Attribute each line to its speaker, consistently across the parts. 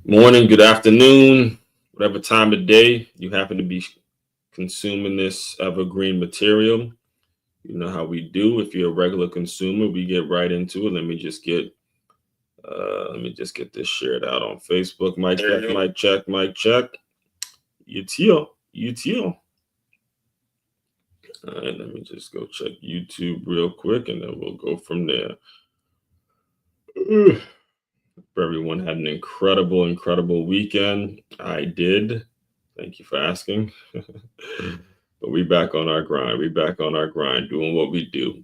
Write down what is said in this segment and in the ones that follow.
Speaker 1: Morning, good afternoon, whatever time of day you happen to be consuming this evergreen material. You know how we do. If you're a regular consumer, we get right into it. Let me just get this shared out on Facebook. Mic check. UTL. All right, let me just go check YouTube real quick, and then we'll go from there. Everyone had an incredible weekend. I did. Thank you for asking. But we back on our grind. Doing what we do.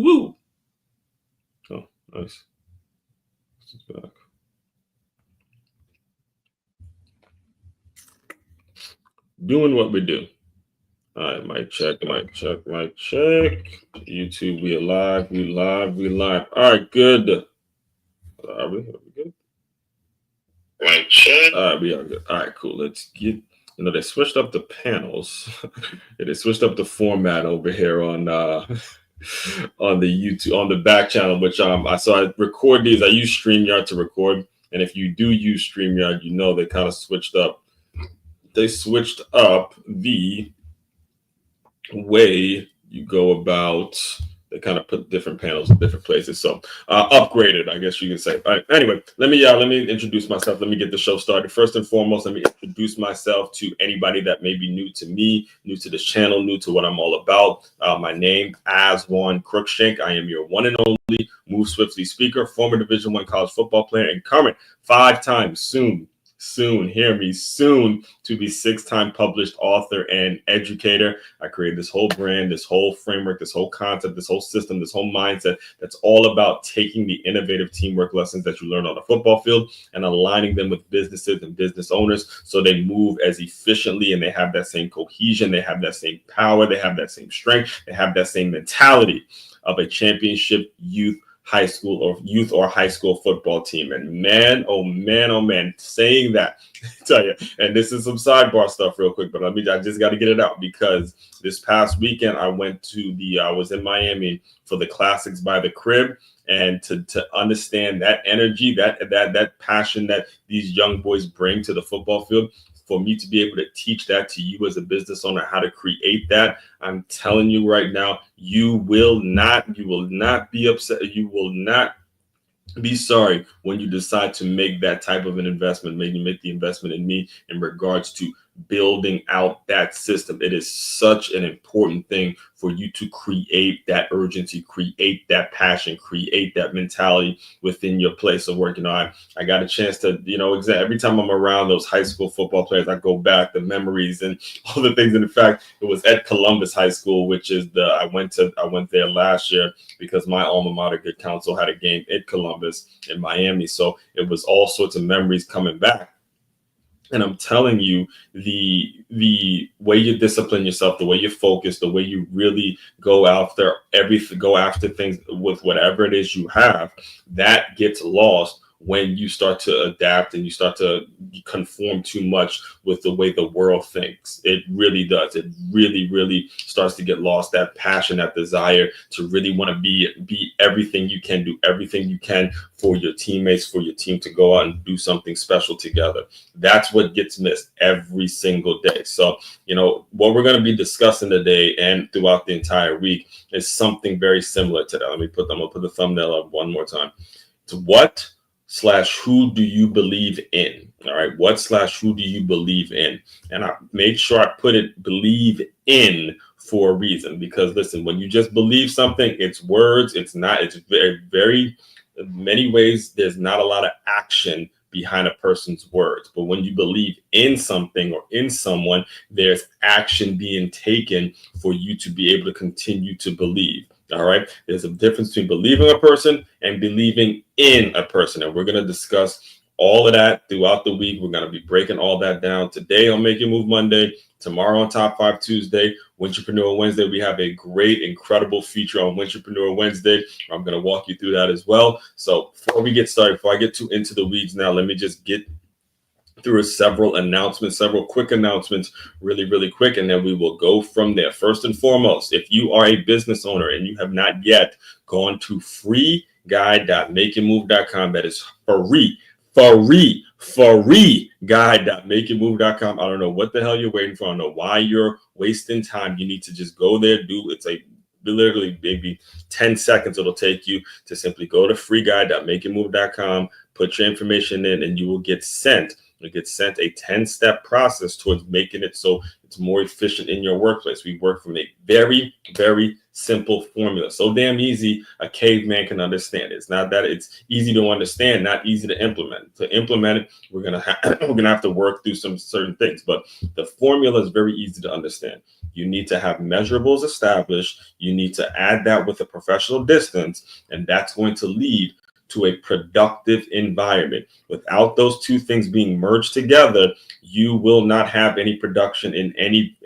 Speaker 1: Woo! Oh, nice. This is back. Doing what we do. All right, mic check. YouTube, we alive. All right, good. Are we good? Mic check. All right, we are good. All right, cool. Let's get. They switched up the panels. They switched up the format over here on the YouTube, on the back channel, which so I record these. I use StreamYard to record, and if you do use StreamYard, they kind of switched up. They switched up the way you go about. They kind of put different panels in different places, so upgraded, I guess you can say. All right, anyway, let me introduce myself. Let me get the show started. First and foremost, let me introduce myself to anybody that may be new to me, new to this channel, new to what I'm all about. My name, Aswand Crookshank. I am your one and only Move Swiftly speaker, former Division I college football player, and current 5-time soon to be 6-time published author and educator. I created this whole brand, this whole framework, this whole concept, this whole system, this whole mindset that's all about taking the innovative teamwork lessons that you learn on the football field and aligning them with businesses and business owners so they move as efficiently and they have that same cohesion, they have that same power, they have that same strength, they have that same mentality of a championship youth high school or high school football team. And man, saying that, I tell you, and this is some sidebar stuff real quick, but I just got to get it out because this past weekend I was in Miami for the Classics by the Crib, and to understand that energy, that passion that these young boys bring to the football field, for me to be able to teach that to you as a business owner, how to create that, I'm telling you right now, you will not be upset. You will not be sorry when you decide to make that type of an investment. Maybe make the investment in me in regards to building out that system. It is such an important thing for you to create that urgency, create that passion, create that mentality within your place of work. I got a chance to, every time I'm around those high school football players, I go back, the memories and all the things. And in fact, it was at Columbus High School, which is I went there last year because my alma mater, Good Counsel, had a game at Columbus in Miami. So it was all sorts of memories coming back. And I'm telling you, the way you discipline yourself, the way you focus, the way you really go after things with whatever it is you have, that gets lost when you start to adapt and you start to conform too much with the way the world thinks. It really does. It really starts to get lost. That passion, that desire to really want to be everything you can, do everything you can for your teammates, for your team to go out and do something special together. That's what gets missed every single day. So, what we're going to be discussing today and throughout the entire week is something very similar to that. I'm going to put the thumbnail up one more time. To what/who do you believe in? All right. What/who do you believe in? And I made sure I put it believe in for a reason, because listen, when you just believe something, it's words. It's very many ways. There's not a lot of action behind a person's words. But when you believe in something or in someone, there's action being taken for you to be able to continue to believe. All right. There's a difference between believing a person and believing in a person. And we're going to discuss all of that throughout the week. We're going to be breaking all that down today on Make Your Move Monday, tomorrow on Top 5 Tuesday, Wintrepreneur Wednesday. We have a great, incredible feature on Wintrepreneur Wednesday. I'm going to walk you through that as well. So before we get started, before I get too into the weeds now, let me just get through several announcements, several quick announcements, really quick, and then we will go from there. First and foremost, if you are a business owner and you have not yet gone to freeguide.makeitmove.com, that is free guide.makeitmove.com. I don't know what the hell you're waiting for. I don't know why you're wasting time. You need to just go there, it's literally maybe 10 seconds it'll take you to simply go to freeguide.makeitmove.com, put your information in, and you will get sent. It gets sent a 10-step process towards making it so it's more efficient in your workplace. We work from a very simple formula. So damn easy, a caveman can understand it. It's not that it's easy to understand, not easy to implement. To implement it, we're gonna have to work through some certain things. But the formula is very easy to understand. You need to have measurables established. You need to add that with a professional distance, and that's going to lead to a productive environment. Without those two things being merged together, you will not have any production in any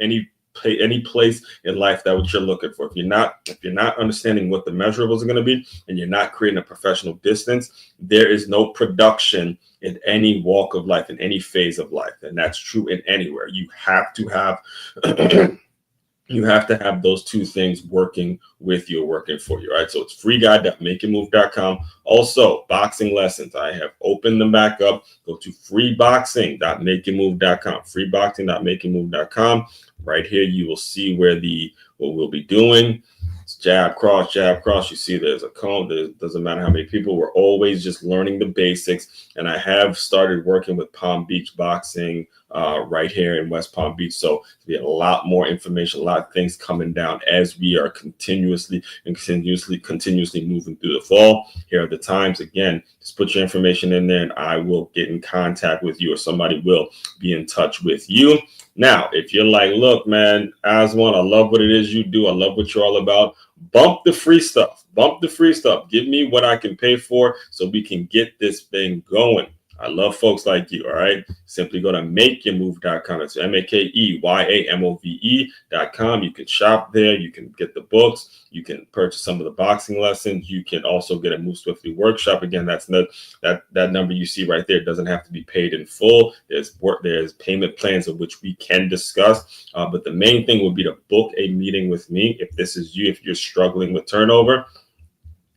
Speaker 1: place in life that what you're looking for. If you're not understanding what the measurables are going to be, and you're not creating a professional distance, there is no production in any walk of life, in any phase of life. And that's true in anywhere. You have to have you have to have those two things working with you, working for you. All right. So it's freeguide.makeitmove.com. Also, boxing lessons. I have opened them back up. Go to freeboxing.makeitmove.com. Freeboxing.makeitmove.com. Right here, you will see where what we'll be doing. It's jab, cross, jab, cross. You see there's a cone. It doesn't matter how many people. We're always just learning the basics. And I have started working with Palm Beach Boxing right here in West Palm Beach. So we have a lot more information, a lot of things coming down as we are continuously moving through the fall. Here are the times. Again, just put your information in there and I will get in contact with you, or somebody will be in touch with you. Now, if you're like, look, man, Aswand, I love what it is you do. I love what you're all about. Bump the free stuff. Bump the free stuff. Give me what I can pay for so we can get this thing going. I love folks like you. All right. Simply go to makeyourmove.com. It's makeymove.com. You can shop there. You can get the books. You can purchase some of the boxing lessons. You can also get a Move Swiftly workshop. Again, that's not that number you see right there. It doesn't have to be paid in full. There's payment plans of which we can discuss. But the main thing would be to book a meeting with me if this is you, if you're struggling with turnover.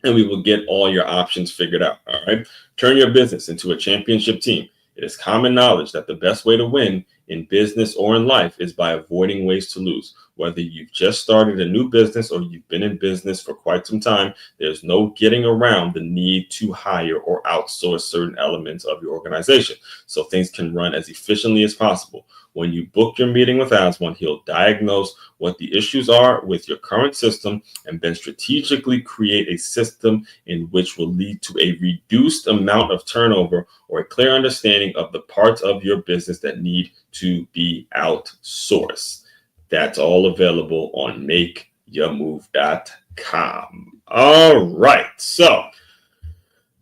Speaker 1: And we will get all your options figured out. All right. Turn your business into a championship team. It is common knowledge that the best way to win in business or in life is by avoiding ways to lose. Whether you've just started a new business or you've been in business for quite some time, there's no getting around the need to hire or outsource certain elements of your organization so things can run as efficiently as possible. When you book your meeting with Aswand, he'll diagnose what the issues are with your current system and then strategically create a system in which will lead to a reduced amount of turnover or a clear understanding of the parts of your business that need to be outsourced. That's all available on makeyourmove.com. All right. So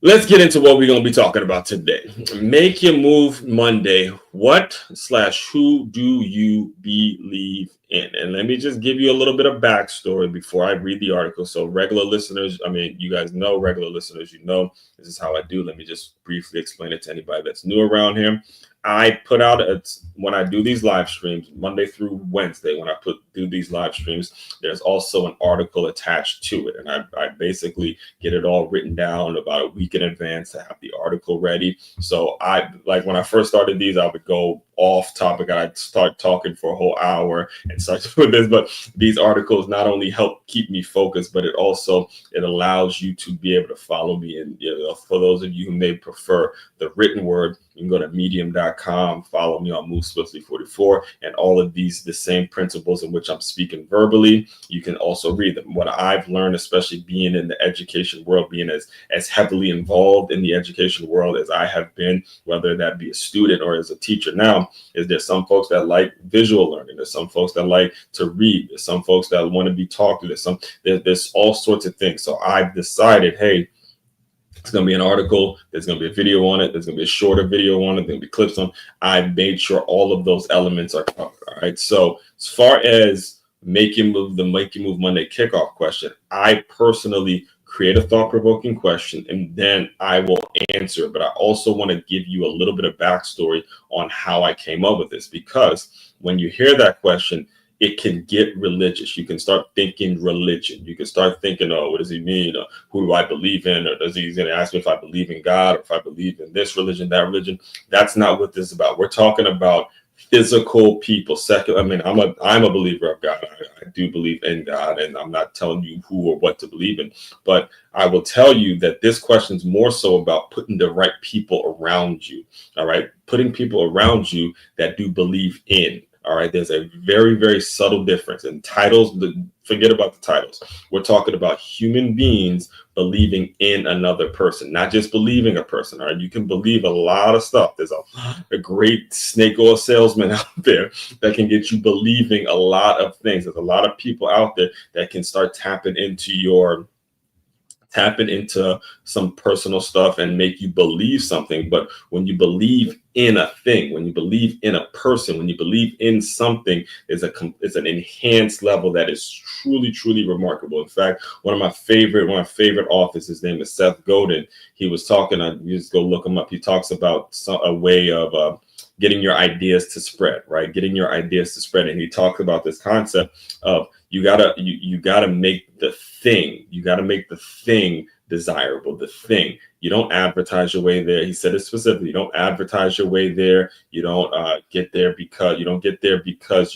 Speaker 1: let's get into what we're going to be talking about today. Make Your Move Monday. What/who do you believe in? And let me just give you a little bit of backstory before I read the article. So regular listeners, you guys know, regular listeners, this is how I do. Let me just briefly explain it to anybody that's new around here. I put out when I do these live streams, Monday through Wednesday, when I do these live streams, there's also an article attached to it. And I basically get it all written down about a week in advance to have the article ready. So when I first started these, I would go off topic. I'd start talking for a whole hour and start doing this. But these articles not only help keep me focused, but it allows you to be able to follow me. And for those of you who may prefer the written word, you can go to medium.com, follow me on Move Swiftly 44, and all of the same principles in which I'm speaking verbally, you can also read them. What I've learned, especially being in the education world, being as heavily involved in the education world as I have been, whether that be a student or as a teacher now, is there's some folks that like visual learning. There's some folks that like to read. There's some folks that want to be talked to. There's all sorts of things. So I've decided, hey, it's going to be an article. There's going to be a video on it. There's going to be a shorter video on it. There's going to be clips on. I made sure all of those elements are covered. All right. So as far as the Make Your Move Monday kickoff question, I personally create a thought-provoking question, and then I will answer. But I also want to give you a little bit of backstory on how I came up with this, because when you hear that question, it can get religious. You can start thinking religion. You can start thinking, oh, what does he mean? Or who do I believe in? Or he's going to ask me if I believe in God, or if I believe in this religion, that religion. That's not what this is about. We're talking about physical people, secular. I mean, I'm a believer of God. I do believe in God, and I'm not telling you who or what to believe in, but I will tell you that this question is more so about putting the right people around you. All right, putting people around you that do believe in. All right, there's a very, very subtle difference. And titles, forget about the titles. We're talking about human beings believing in another person, not just believing a person. All right, you can believe a lot of stuff. There's a great snake oil salesman out there that can get you believing a lot of things. There's a lot of people out there that can start tapping into some personal stuff and make you believe something. But when you believe in a thing, when you believe in a person, when you believe in something, it's an enhanced level that is truly, truly remarkable. In fact, one of my favorite authors, his name is Seth Godin. He was talking, you just go look him up. He talks about a way of getting your ideas to spread, right? Getting your ideas to spread. And he talks about this concept of you gotta make the thing desirable, the thing. You don't advertise your way there. He said it specifically. You don't advertise your way there. You don't get there because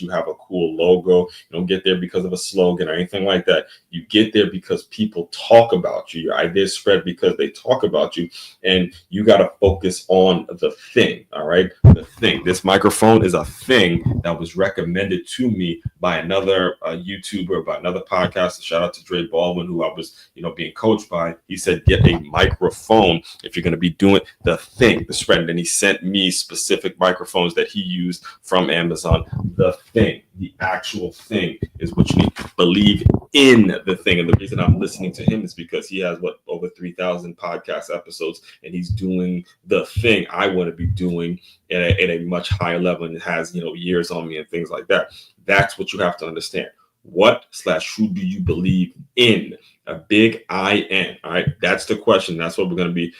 Speaker 1: you have a cool logo. You don't get there because of a slogan or anything like that. You get there because people talk about you. Your ideas spread because they talk about you, and you got to focus on the thing. All right, the thing. This microphone is a thing that was recommended to me by another YouTuber, by another podcaster. Shout out to Dre Baldwin, who I was, being coached by. He said, get a microphone if you're going to be doing the thing, the spread. And then he sent me specific microphones that he used from Amazon. The thing, the actual thing is what you need. Believe in the thing. And the reason I'm listening to him is because he has over 3,000 podcast episodes, and he's doing the thing I want to be doing at a much higher level, and it has, years on me and things like that. That's what you have to understand. What/who do you believe in? A big I-N. All right. That's the question. That's what we're going to be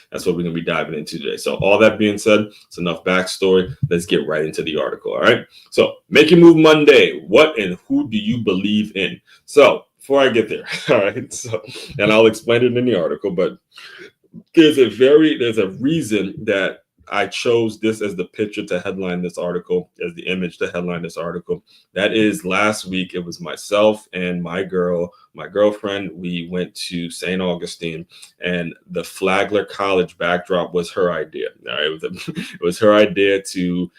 Speaker 1: diving into today. So all that being said, it's enough backstory. Let's get right into the article. All right. So Make Your Move Monday. What and who do you believe in? So before I get there, all right. So, and I'll explain it in the article, but there's a reason that I chose this as the picture to headline this article, as the image to headline this article. That is, last week, it was myself and my girlfriend. We went to St. Augustine, and the Flagler College backdrop was her idea. All right, it was her idea to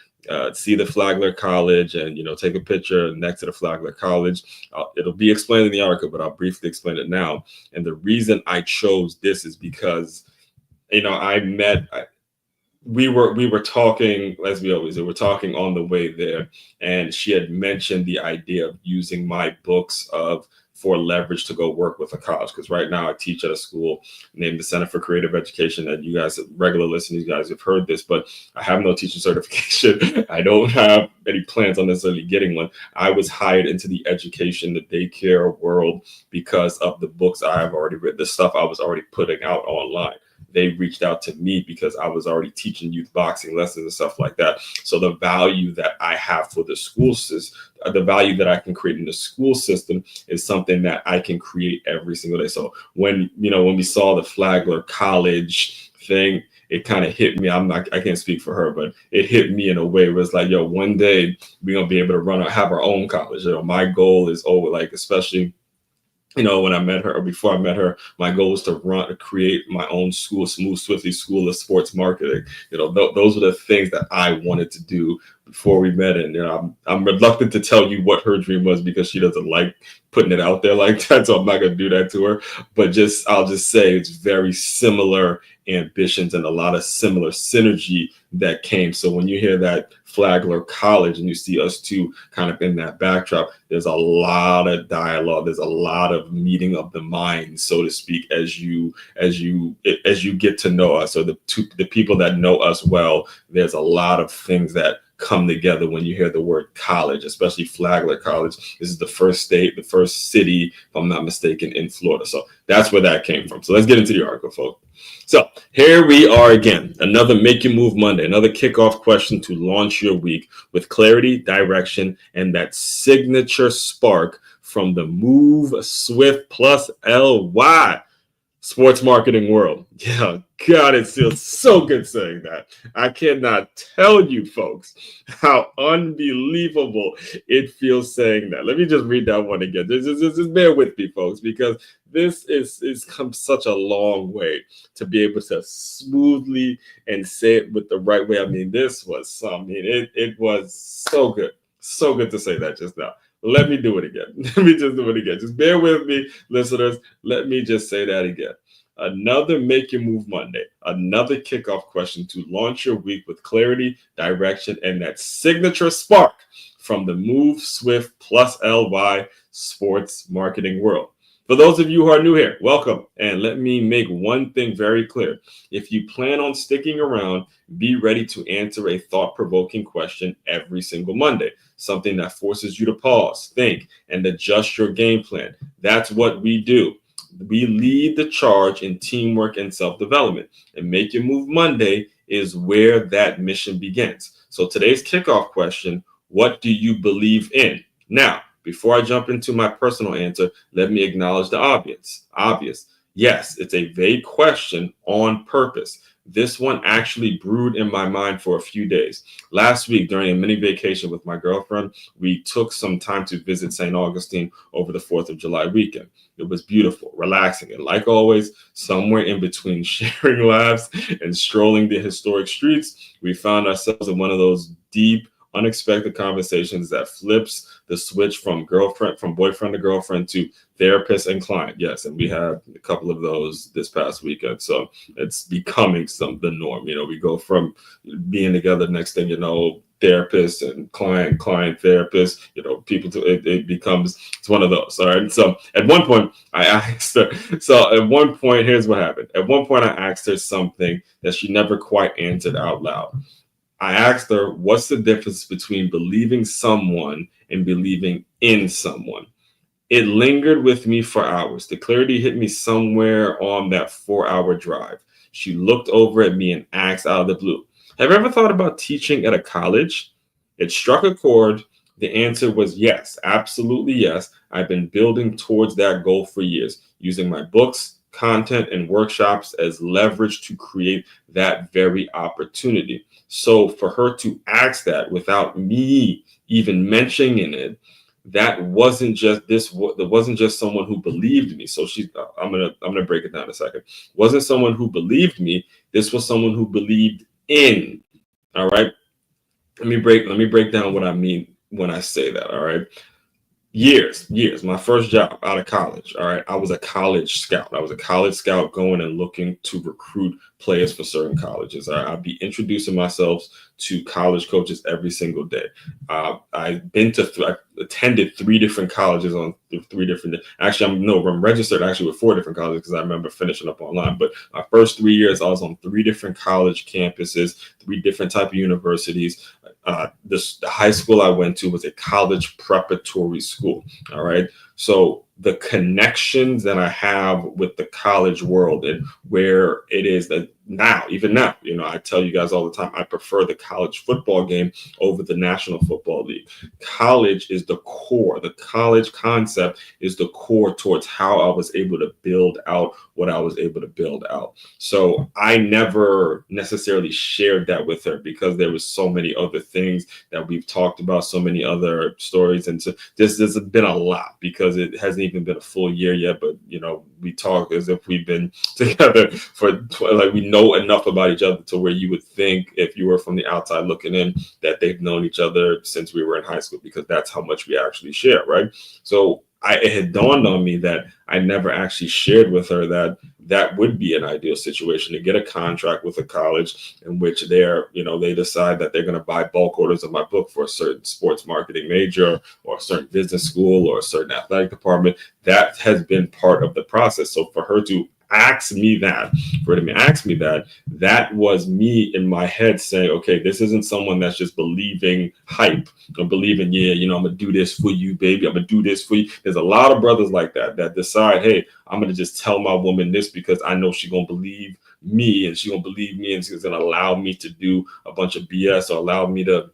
Speaker 1: see the Flagler College and, take a picture next to the Flagler College. It'll be explained in the article, but I'll briefly explain it now. And the reason I chose this is because, we were talking, as we always do, we're talking on the way there, and she had mentioned the idea of using my books for leverage to go work with a college, because right now I teach at a school named the Center for Creative Education, and you guys, regular listeners, you guys have heard this, but I have no teaching certification. I don't have any plans on necessarily getting one. I was hired into the education, the daycare world because of the books I have already written, the stuff I was already putting out online. They reached out to me because I was already teaching youth boxing lessons and stuff like that. So the value that I have for the school system, the value that I can create in the school system is something that I can create every single day. So when we saw the Flagler College thing, it kind of hit me. I can't speak for her, but it hit me in a way where it's like, one day we're going to be able to have our own college. My goal is especially, when I met her, or before I met her, my goal was to create my own school, Smooth Swiftly School of Sports Marketing. Those are the things that I wanted to do before we met. And I'm reluctant to tell you what her dream was because she doesn't like putting it out there like that. So I'm not going to do that to her. But I'll just say it's very similar ambitions and a lot of similar synergy that came. So when you hear that Flagler College and you see us two kind of in that backdrop, there's a lot of dialogue. There's a lot of meeting of the minds, so to speak, as you get to know us, or the people that know us well. There's a lot of things that come together when you hear the word college, especially Flagler College. This is the first state, the first city, if I'm not mistaken, in Florida. So that's where that came from. So let's get into the article, folks. So here we are again, another Make Your Move Monday, another kickoff question to launch your week with clarity, direction, and that signature spark from the Move Swift Plus LY sports marketing world. Yeah, God, it feels so good saying that. I cannot tell you, folks, how unbelievable it feels saying that. Let me just read that one again. Just bear with me, folks, because this is come such a long way to be able to smoothly and say it with the right way. I mean, this was it was so good to say that just now. Let me do it again. Let me just do it again. Just bear with me, listeners. Let me just say that again. Another Make Your Move Monday, another kickoff question to launch your week with clarity, direction, and that signature spark from the Move Swift Plus LY sports marketing world. For those of you who are new here, welcome. And let me make one thing very clear. If you plan on sticking around, be ready to answer a thought-provoking question every single Monday, something that forces you to pause, think, and adjust your game plan. That's what we do. We lead the charge in teamwork and self-development. And Make Your Move Monday is where that mission begins. So today's kickoff question, what do you believe in? Now, before I jump into my personal answer, let me acknowledge the obvious. Yes, it's a vague question on purpose. This one actually brewed in my mind for a few days. Last week, during a mini vacation with my girlfriend, we took some time to visit St. Augustine over the 4th of July weekend. It was beautiful, relaxing, and like always, somewhere in between sharing laughs and strolling the historic streets, we found ourselves in one of those deep, unexpected conversations that flips the switch from boyfriend to girlfriend to therapist and client. Yes, and we had a couple of those this past weekend. So it's becoming the norm. You know, we go from being together, next thing you know, therapist and client therapist, you know, people to it becomes, it's one of those. All right. So at one point I asked her, here's what happened. At one point I asked her something that she never quite answered out loud. I asked her, what's the difference between believing someone and believing in someone? It lingered with me for hours. The clarity hit me somewhere on that 4-hour drive. She looked over at me and asked out of the blue, have you ever thought about teaching at a college? It struck a chord. The answer was yes, absolutely yes. I've been building towards that goal for years, using my books, content, and workshops as leverage to create that very opportunity. So for her to ask that without me even mentioning it, that wasn't just someone who believed me. So I'm gonna break it down in a second. Wasn't someone who believed me. This was someone who believed in. All right. Let me break down what I mean when I say that. All right. Years, my first job out of college. All right. I was a college scout. Going and looking to recruit players for certain colleges. I'd be introducing myself to college coaches every single day. I attended 3 different colleges on 3 different. I'm registered actually with 4 different colleges because I remember finishing up online. But my first 3 years, I was on 3 different college campuses, 3 different type of universities. The high school I went to was a college preparatory school. All right. So the connections that I have with the college world and where it is that even now, you know, I tell you guys all the time, I prefer the college football game over the National Football League. College is the core. The college concept is the core towards how I was able to build out what I was able to build out. So I never necessarily shared that with her because there was so many other things that we've talked about, so many other stories. And so there's been a lot because it hasn't even been a full year yet, but you know, we talk as if we've been together for like we know enough about each other to where you would think if you were from the outside looking in that they've known each other since we were in high school, because that's how much we actually share, right? So it had dawned on me that I never actually shared with her that would be an ideal situation to get a contract with a college in which they decide that they're going to buy bulk orders of my book for a certain sports marketing major or a certain business school or a certain athletic department. That has been part of the process. So for her to asked me that, that was me in my head saying, okay, this isn't someone that's just believing hype or believing, yeah, I'm gonna do this for you, baby. I'm gonna do this for you. There's a lot of brothers like that decide, hey, I'm gonna just tell my woman this because I know she's gonna believe me, and she's gonna believe me, and she's gonna allow me to do a bunch of BS or allow me to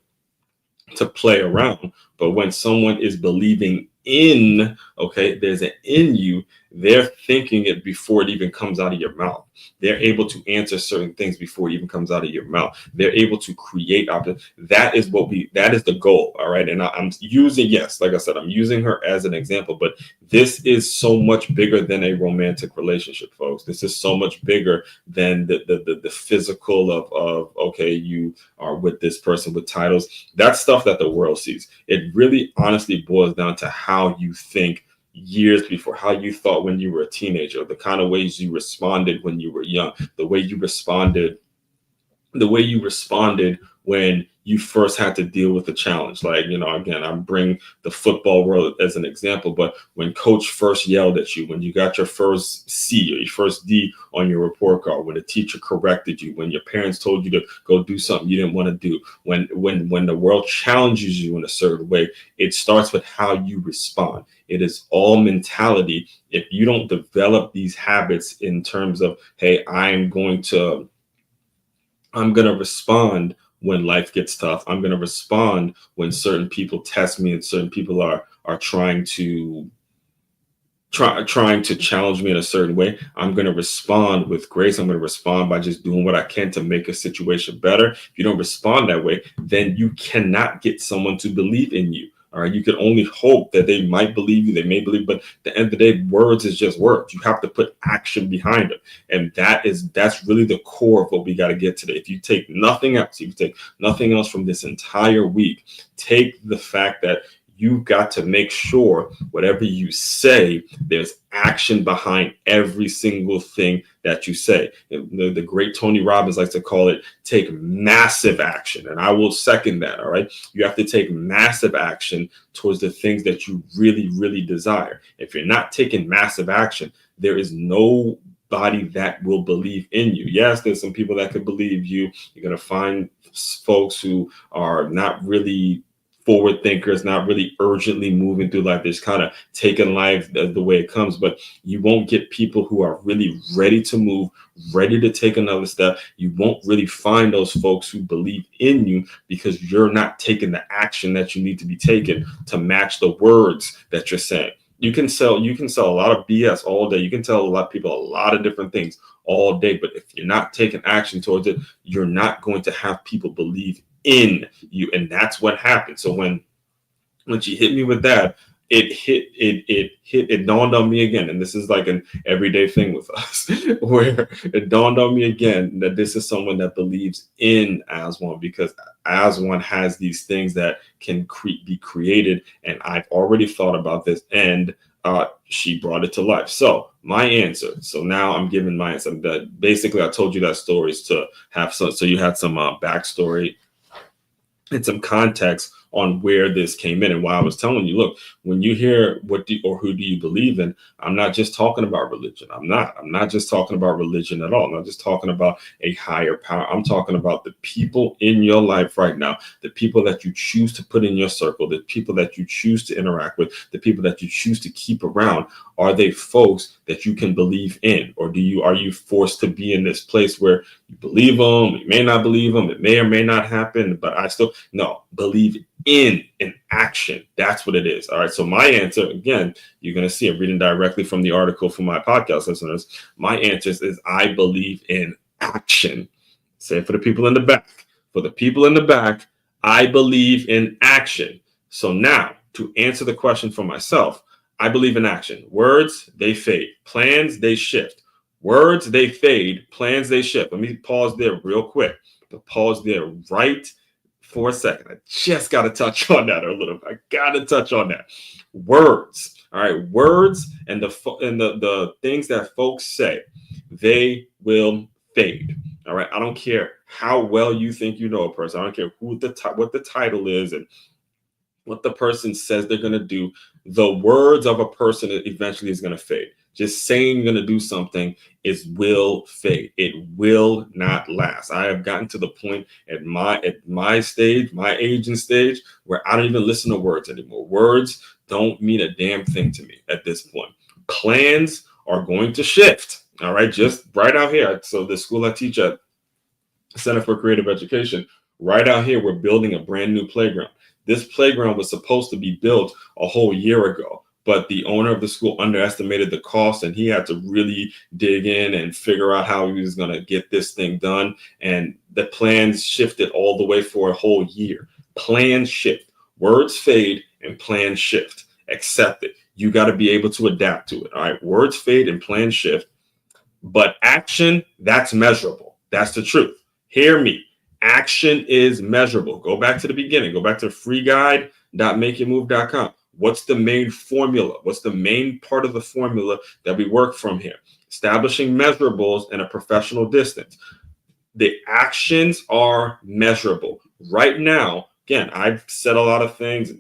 Speaker 1: play around. But when someone is believing in, okay, there's an in you, they're thinking it before it even comes out of your mouth. They're able to answer certain things before it even comes out of your mouth. They're able to create that is the goal. All right. And I'm using, yes, like I said, I'm using her as an example, but this is so much bigger than a romantic relationship, folks. This is so much bigger than the physical of okay, you are with this person with titles. That's stuff that the world sees. It really honestly boils down to how you think years before, how you thought when you were a teenager, the kind of ways you responded when you were young, the way you responded when you first had to deal with a challenge. Like, again, I bring the football world as an example, but when coach first yelled at you, when you got your first C or your first D on your report card, when the teacher corrected you, when your parents told you to go do something you didn't want to do, when the world challenges you in a certain way, it starts with how you respond. It is all mentality. If you don't develop these habits in terms of, hey, I'm going to respond when life gets tough. I'm going to respond when certain people test me and certain people are trying to challenge me in a certain way. I'm going to respond with grace. I'm going to respond by just doing what I can to make a situation better. If you don't respond that way, then you cannot get someone to believe in you. All right. You can only hope that they might believe you. They may believe, but at the end of the day, words is just words. You have to put action behind them. And that's really the core of what we got to get today. If you take nothing else, from this entire week, take the fact that you've got to make sure whatever you say, there's action behind every single thing that you say. The great Tony Robbins likes to call it take massive action. And I will second that. All right. You have to take massive action towards the things that you really, really desire. If you're not taking massive action, there is nobody that will believe in you. Yes, there's some people that could believe you. You're going to find folks who are not really forward thinkers, not really urgently moving through life. They're just kind of taking life the way it comes. But you won't get people who are really ready to move, ready to take another step. You won't really find those folks who believe in you because you're not taking the action that you need to be taken to match the words that you're saying. You can sell a lot of BS all day. You can tell a lot of people a lot of different things all day. But if you're not taking action towards it, you're not going to have people believe in you. And that's what happened. So when she hit me with that, it dawned on me again. And this is like an everyday thing with us where it dawned on me again that this is someone that believes in Aswand, because Aswand has these things that can be created. And I've already thought about this, and she brought it to life. So my answer. So now I'm giving my answer. Basically, I told you that story is to have so you had some backstory and some context on where this came in and why I was telling you, look, when you hear who do you believe in, I'm not just talking about religion. I'm not just talking about religion at all. I'm not just talking about a higher power. I'm talking about the people in your life right now, the people that you choose to put in your circle, the people that you choose to interact with, the people that you choose to keep around. Are they folks that you can believe in? Or are you forced to be in this place where you believe them, you may not believe them, it may or may not happen, but believe in action. That's what it is. All right. So my answer, again, you're going to see, I'm reading directly from the article for my podcast listeners. My answer is I believe in action. Say it for the people in the back. For the people in the back, I believe in action. So now to answer the question for myself, I believe in action. Words, they fade. Plans, they shift. Words, they fade. Plans, they shift. Let me pause there real quick. Pause there right for a second. I just got to touch on that a little bit. I got to touch on that. Words. All right. Words and the things that folks say, they will fade. All right. I don't care how well you think you know a person. I don't care what the title is and what the person says they're going to do. The words of a person eventually is going to fade. Just saying you're going to do something will fade. It will not last. I have gotten to the point at my stage, my age and stage, where I don't even listen to words anymore. Words don't mean a damn thing to me at this point. Plans are going to shift. All right, just right out here. So the school I teach at, Center for Creative Education, right out here, we're building a brand new playground. This playground was supposed to be built a whole year ago, but the owner of the school underestimated the cost, and he had to really dig in and figure out how he was going to get this thing done. And the plans shifted all the way for a whole year. Plans shift. Words fade and plans shift. Accept it. You got to be able to adapt to it. All right. Words fade and plans shift. But action, that's measurable. That's the truth. Hear me. Action is measurable. Go back to the beginning. Go back to freeguide.makeitmove.com. What's the main formula? What's the main part of the formula that we work from here? Establishing measurables in a professional distance. The actions are measurable. Right now, again, I've said a lot of things,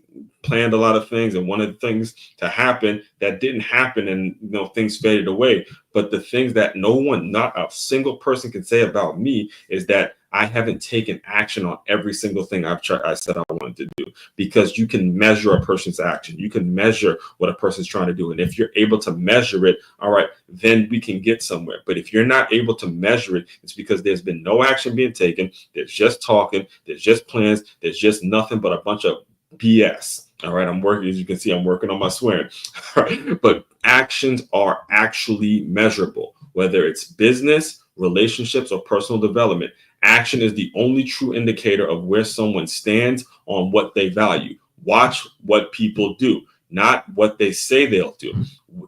Speaker 1: planned a lot of things, and one of the things to happen that didn't happen, and things faded away. But the things that not a single person can say about me is that I haven't taken action on every single thing I said I wanted to do, because you can measure a person's action. You can measure what a person's trying to do. And if you're able to measure it, all right, then we can get somewhere. But if you're not able to measure it, it's because there's been no action being taken. There's just talking. There's just plans. There's just nothing but a bunch of BS. All right, I'm working, as you can see, I'm working on my swearing. All right, but actions are actually measurable, whether it's business, relationships, or personal development. Action is the only true indicator of where someone stands on what they value. Watch what people do, not what they say they'll do.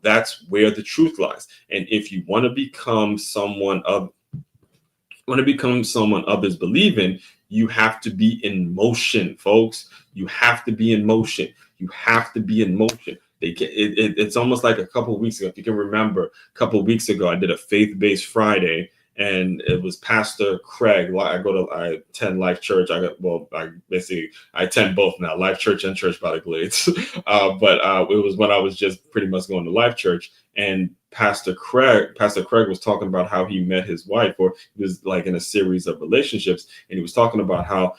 Speaker 1: That's where the truth lies. And if you want to become someone others believe in, you have to be in motion, folks. You have to be in motion. You have to be in motion. It's almost like a couple of weeks ago. If you can remember, a couple of weeks ago, I did a faith-based Friday, and it was Pastor Craig. I attend Life Church. I attend both now, Life Church and Church by the Glades. But it was when I was just pretty much going to Life Church, and Pastor Craig was talking about how he met his wife, or he was like in a series of relationships, and he was talking about how,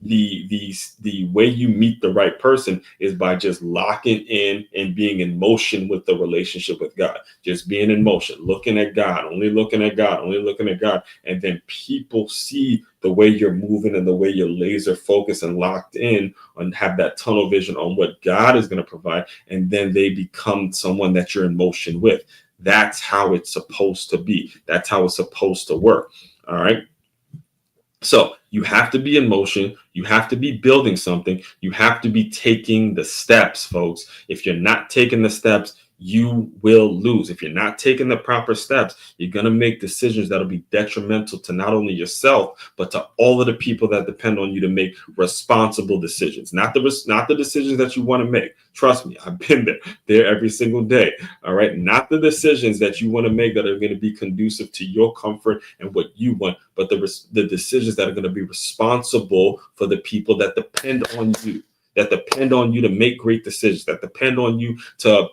Speaker 1: the way you meet the right person is by just locking in and being in motion with the relationship with God. Just being in motion, looking at God, only looking at God, only looking at God. And then people see the way you're moving and the way you're laser focused and locked in and have that tunnel vision on what God is going to provide. And then they become someone that you're in motion with. That's how it's supposed to be. That's how it's supposed to work. All right. So you have to be in motion. You have to be building something. You have to be taking the steps, folks. If you're not taking the steps, you will lose. If you're not taking the proper steps, you're going to make decisions that'll be detrimental to not only yourself, but to all of the people that depend on you to make responsible decisions. Not the decisions that you want to make. Trust me, I've been there every single day. All right. Not the decisions that you want to make that are going to be conducive to your comfort and what you want, but the decisions that are going to be responsible for the people that depend on you, to make great decisions, that depend on you to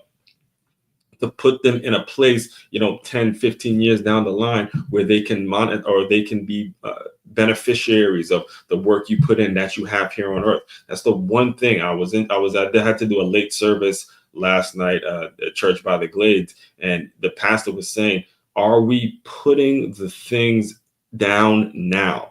Speaker 1: put them in a place, 10, 15 years down the line where they can monitor, or they can be beneficiaries of the work you put in that you have here on earth. That's the one thing I had to do a late service last night at Church by the Glades. And the pastor was saying, are we putting the things down now?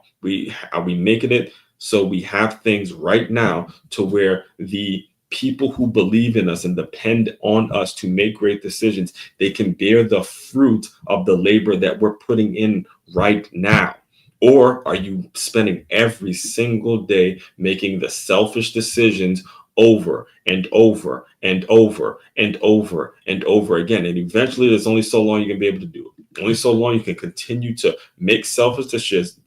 Speaker 1: Are we making it so we have things right now to where the people who believe in us and depend on us to make great decisions, they can bear the fruit of the labor that we're putting in right now? Or are you spending every single day making the selfish decisions over and over and over and over and over again? And eventually there's only so long you can be able to do it. Only so long you can continue to make selfish it's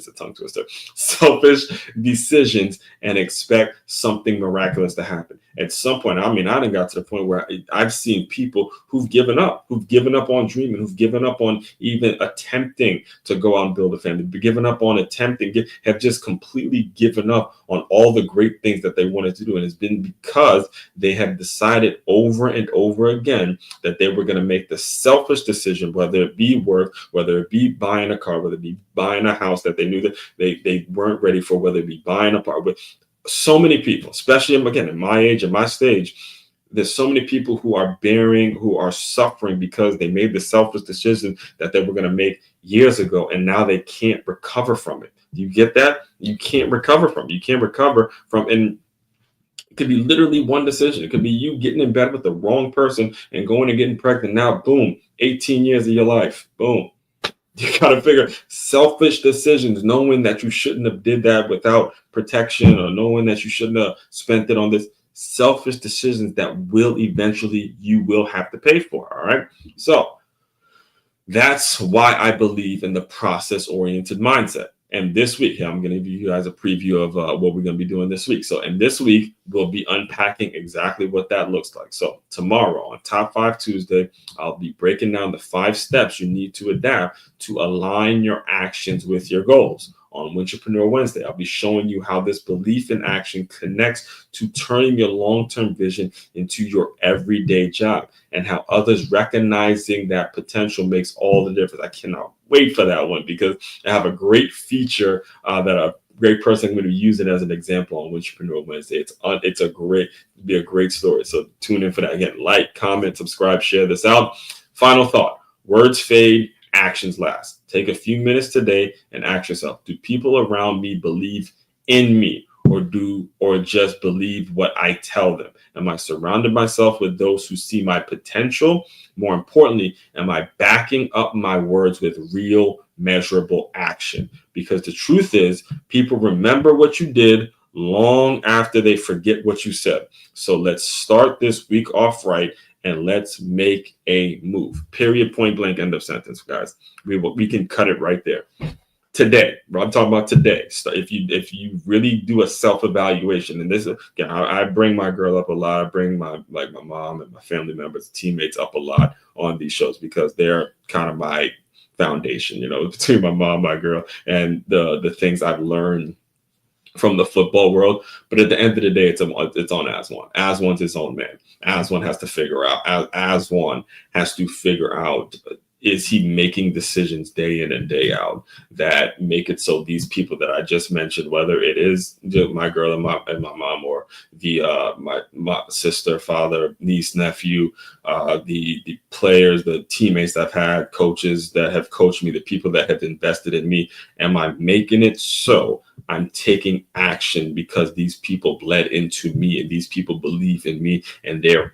Speaker 1: a tongue twister, selfish decisions and expect something miraculous to happen. At some point, I mean, I done got to the point where I've seen people who've given up on dreaming, who've given up on even attempting to go out and build a family, given up on attempting, have just completely given up on all the great things that they wanted to do. And it's been because they have decided over and over again that they were going to make the selfish decision, whether it be work, whether it be buying a car, whether it be buying a house that they knew that they weren't ready for, whether it be buying a part. But so many people, especially again at my age and my stage, there's so many people who are suffering because they made the selfish decision that they were going to make years ago, and now they can't recover from it. Do you get that? You can't recover from it. You can't recover from, and it could be literally one decision. It could be you getting in bed with the wrong person and going and getting pregnant. Now, boom, 18 years of your life. Boom. You got to figure selfish decisions, knowing that you shouldn't have did that without protection, or knowing that you shouldn't have spent it on this. Selfish decisions that you will have to pay for. All right. So that's why I believe in the process-oriented mindset. And this week, I'm going to give you guys a preview of what we're going to be doing this week. So, and this week, we'll be unpacking exactly what that looks like. So tomorrow on Top 5 Tuesday, I'll be breaking down the 5 steps you need to adapt to align your actions with your goals. On Wintrepreneur Wednesday, I'll be showing you how this belief in action connects to turning your long-term vision into your everyday job, and how others recognizing that potential makes all the difference. I cannot wait for that one, because I have a great feature that a great person I'm going to be using as an example on Wintrepreneur Wednesday. It's be a great story. So tune in for that. Again, like, comment, subscribe, share this out. Final thought: words fade, actions last. Take a few minutes today and ask yourself, do people around me believe in me, or just believe what I tell them? Am I surrounded myself with those who see my potential? More importantly, am I backing up my words with real measurable action? Because the truth is, people remember what you did long after they forget what you said. So let's start this week off right, and let's make a move. Period, point blank, end of sentence, guys. We can cut it right there. Today, I'm talking about today. So if you really do a self-evaluation, and this, again, I bring my girl up a lot. I bring my mom and my family members, teammates up a lot on these shows, because they're kind of my foundation, between my mom, my girl, and the things I've learned from the football world. But at the end of the day, it's on Aswand. Aswand's his own man. Aswand has to figure out. Aswand has to figure out, is he making decisions day in and day out that make it so these people that I just mentioned, whether it is my girl and my mom, or my sister, father, niece, nephew, the players, the teammates I've had, coaches that have coached me, the people that have invested in me, am I making it so I'm taking action because these people bled into me, and these people believe in me, and they're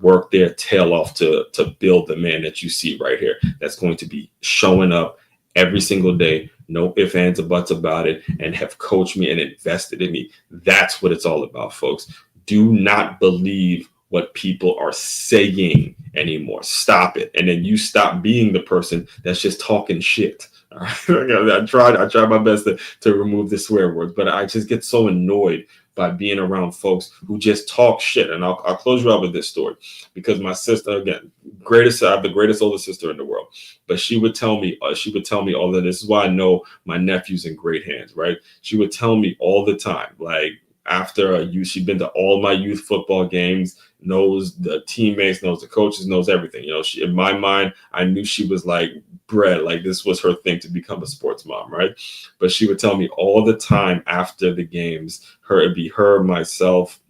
Speaker 1: work their tail off to build the man that you see right here, that's going to be showing up every single day, no ifs, ands, or buts about it, and have coached me and invested in me. That's what it's all about, folks. Do not believe what people are saying anymore. Stop it. And then you stop being the person that's just talking shit. All right? I tried my best to remove the swear words, but I just get so annoyed by being around folks who just talk shit. And I'll close you out with this story, because my sister, again, I have the greatest older sister in the world, but she would tell me all that. This is why I know my nephew's in great hands, right? She would tell me all the time, like, after she'd been to all my youth football games, knows the teammates, knows the coaches, knows everything. She, in my mind, I knew she was like bred, like this was her thing to become a sports mom, right? But she would tell me all the time after the games, it'd be her, myself,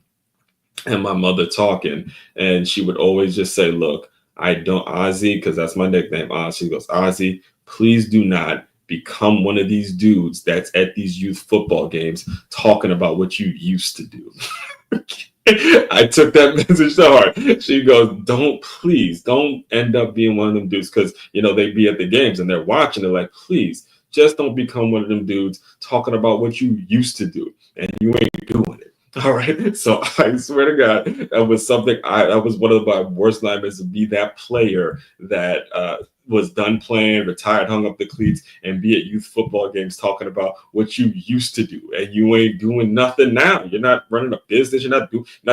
Speaker 1: and my mother talking, and she would always just say, look, Ozzy, because that's my nickname, Oz. She goes, Ozzy, please do not become one of these dudes that's at these youth football games talking about what you used to do. I took that message to heart. She goes, please don't end up being one of them dudes, because they be at the games and they're watching. They're like, please just don't become one of them dudes talking about what you used to do and you ain't doing it. All right. So I swear to God, that was something that was one of my worst nightmares, to be that player that was done playing, retired, hung up the cleats, and be at youth football games talking about what you used to do, and you ain't doing nothing now. You're not running a business. Not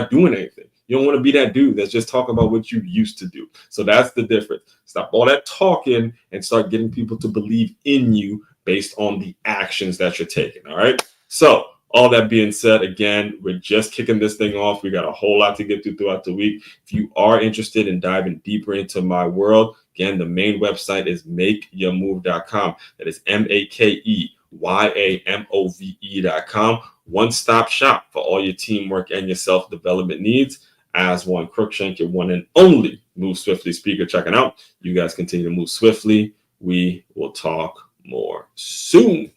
Speaker 1: doing anything. You don't want to be that dude that's just talking about what you used to do. So that's the difference. Stop all that talking and start getting people to believe in you based on the actions that you're taking. All right. So all that being said, again, we're just kicking this thing off. We got a whole lot to get through throughout the week. If you are interested in diving deeper into my world, again, the main website is makeyourmove.com. That is MakeYaMove.com. One-stop shop for all your teamwork and your self-development needs. Aswand Crookshank, your one and only Move Swiftly speaker, checking out. You guys continue to move swiftly. We will talk more soon.